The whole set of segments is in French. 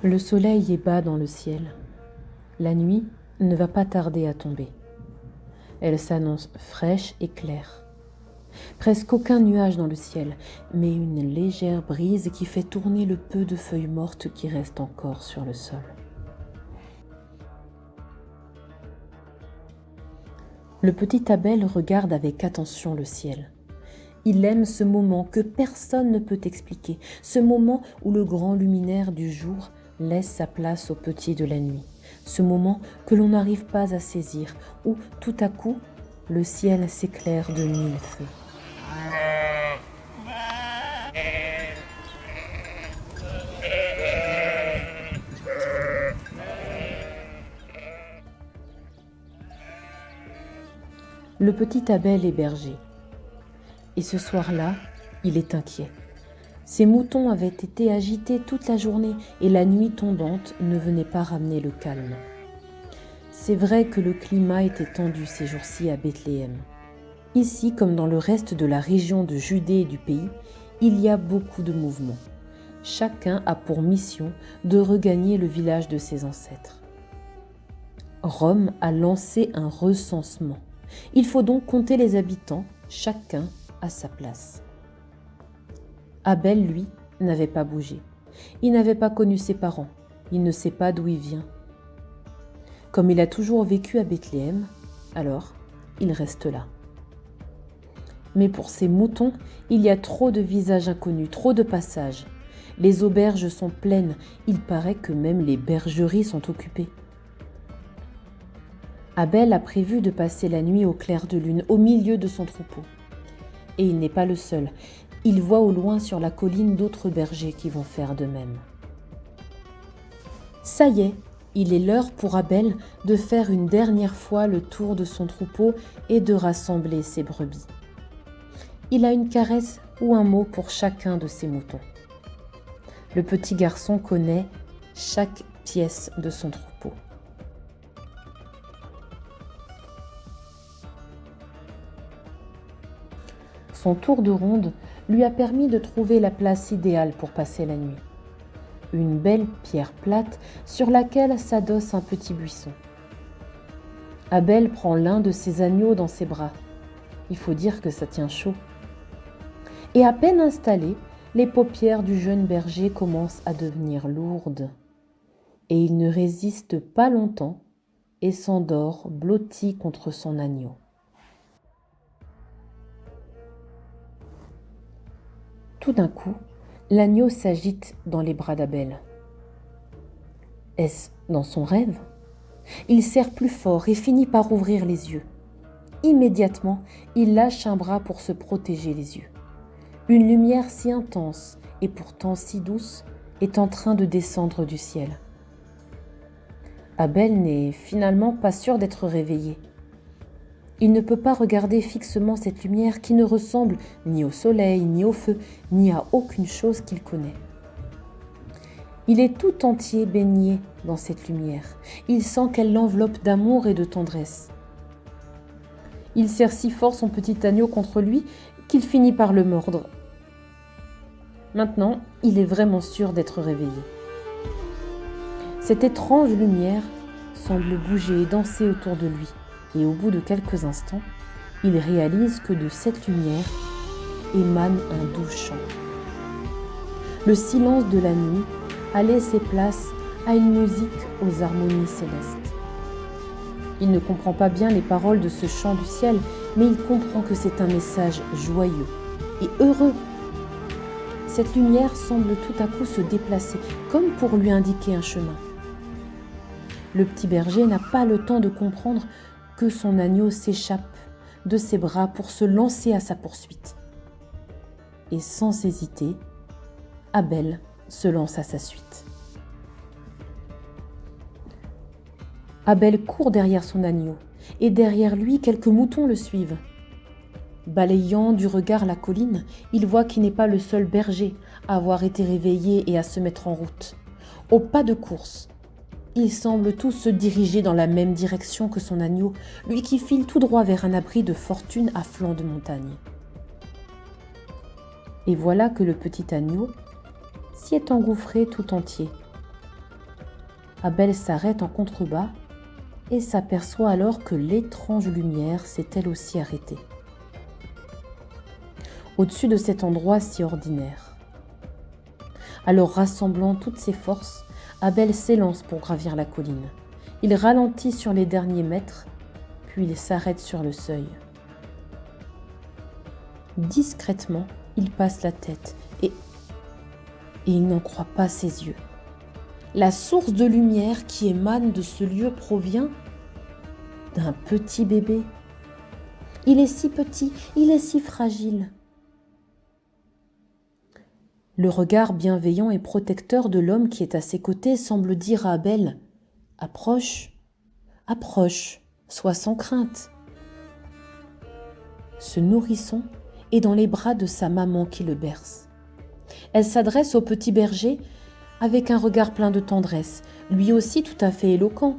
Le soleil est bas dans le ciel. La nuit ne va pas tarder à tomber. Elle s'annonce fraîche et claire. Presque aucun nuage dans le ciel, mais une légère brise qui fait tourner le peu de feuilles mortes qui restent encore sur le sol. Le petit Abel regarde avec attention le ciel. Il aime ce moment que personne ne peut expliquer, ce moment où le grand luminaire du jour laisse sa place au petit de la nuit, ce moment que l'on n'arrive pas à saisir, où tout à coup, le ciel s'éclaire de mille feux. Le petit Abel est berger. Et ce soir-là, il est inquiet. Ses moutons avaient été agités toute la journée et la nuit tombante ne venait pas ramener le calme. C'est vrai que le climat était tendu ces jours-ci à Bethléem. Ici, comme dans le reste de la région de Judée et du pays, il y a beaucoup de mouvements. Chacun a pour mission de regagner le village de ses ancêtres. Rome a lancé un recensement. Il faut donc compter les habitants, chacun à sa place. Abel, lui, n'avait pas bougé. Il n'avait pas connu ses parents. Il ne sait pas d'où il vient. Comme il a toujours vécu à Bethléem, alors il reste là. Mais pour ces moutons, il y a trop de visages inconnus, trop de passages. Les auberges sont pleines. Il paraît que même les bergeries sont occupées. Abel a prévu de passer la nuit au clair de lune, au milieu de son troupeau. Et il n'est pas le seul. Il voit au loin sur la colline d'autres bergers qui vont faire de même. Ça y est, il est l'heure pour Abel de faire une dernière fois le tour de son troupeau et de rassembler ses brebis. Il a une caresse ou un mot pour chacun de ses moutons. Le petit garçon connaît chaque pièce de son troupeau. Son tour de ronde lui a permis de trouver la place idéale pour passer la nuit. Une belle pierre plate sur laquelle s'adosse un petit buisson. Abel prend l'un de ses agneaux dans ses bras. Il faut dire que ça tient chaud. Et à peine installé, les paupières du jeune berger commencent à devenir lourdes. Et il ne résiste pas longtemps et s'endort blotti contre son agneau. Tout d'un coup, l'agneau s'agite dans les bras d'Abel. Est-ce dans son rêve ? Il serre plus fort et finit par ouvrir les yeux. Immédiatement, il lâche un bras pour se protéger les yeux. Une lumière si intense et pourtant si douce est en train de descendre du ciel. Abel n'est finalement pas sûr d'être réveillé. Il ne peut pas regarder fixement cette lumière qui ne ressemble ni au soleil, ni au feu, ni à aucune chose qu'il connaît. Il est tout entier baigné dans cette lumière. Il sent qu'elle l'enveloppe d'amour et de tendresse. Il serre si fort son petit agneau contre lui qu'il finit par le mordre. Maintenant, il est vraiment sûr d'être réveillé. Cette étrange lumière semble bouger et danser autour de lui. Et au bout de quelques instants, il réalise que de cette lumière émane un doux chant. Le silence de la nuit a laissé place à une musique aux harmonies célestes. Il ne comprend pas bien les paroles de ce chant du ciel, mais il comprend que c'est un message joyeux et heureux. Cette lumière semble tout à coup se déplacer, comme pour lui indiquer un chemin. Le petit berger n'a pas le temps de comprendre que son agneau s'échappe de ses bras pour se lancer à sa poursuite. Et sans hésiter, Abel se lance à sa suite. Abel court derrière son agneau, et derrière lui, quelques moutons le suivent. Balayant du regard la colline, il voit qu'il n'est pas le seul berger à avoir été réveillé et à se mettre en route. Au pas de course, ils semblent tous se diriger dans la même direction que son agneau, lui qui file tout droit vers un abri de fortune à flanc de montagne. Et voilà que le petit agneau s'y est engouffré tout entier. Abel s'arrête en contrebas et s'aperçoit alors que l'étrange lumière s'est elle aussi arrêtée. Au-dessus de cet endroit si ordinaire. Alors, rassemblant toutes ses forces, Abel s'élance pour gravir la colline. Il ralentit sur les derniers mètres, puis il s'arrête sur le seuil. Discrètement, il passe la tête et il n'en croit pas ses yeux. La source de lumière qui émane de ce lieu provient d'un petit bébé. Il est si petit, il est si fragile. Le regard bienveillant et protecteur de l'homme qui est à ses côtés semble dire à Abel « Approche, approche, sois sans crainte ». Ce nourrisson est dans les bras de sa maman qui le berce. Elle s'adresse au petit berger avec un regard plein de tendresse, lui aussi tout à fait éloquent,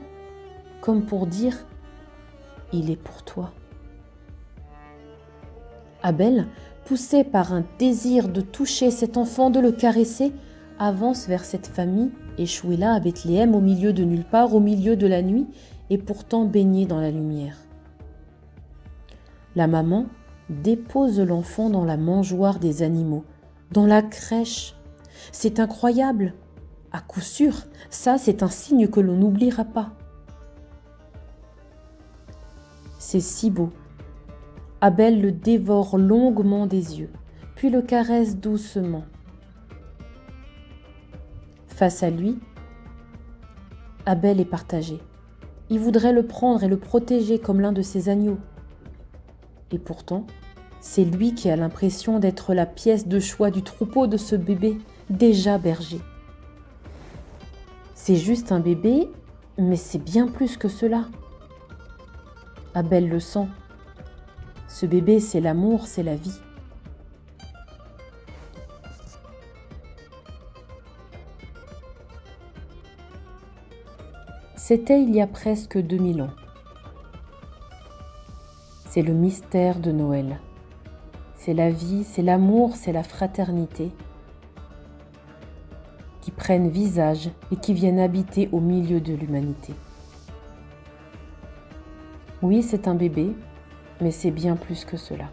comme pour dire « Il est pour toi ». Abel, poussé par un désir de toucher cet enfant, de le caresser, avance vers cette famille échouée là à Bethléem, au milieu de nulle part, au milieu de la nuit, et pourtant baignée dans la lumière. La maman dépose l'enfant dans la mangeoire des animaux, dans la crèche. C'est incroyable. À coup sûr, ça c'est un signe que l'on n'oubliera pas. C'est si beau. Abel le dévore longuement des yeux, puis le caresse doucement. Face à lui, Abel est partagé. Il voudrait le prendre et le protéger comme l'un de ses agneaux. Et pourtant, c'est lui qui a l'impression d'être la pièce de choix du troupeau de ce bébé déjà berger. C'est juste un bébé, mais c'est bien plus que cela. Abel le sent. Ce bébé, c'est l'amour, c'est la vie. C'était il y a presque 2000 ans. C'est le mystère de Noël. C'est la vie, c'est l'amour, c'est la fraternité qui prennent visage et qui viennent habiter au milieu de l'humanité. Oui, c'est un bébé, mais c'est bien plus que cela.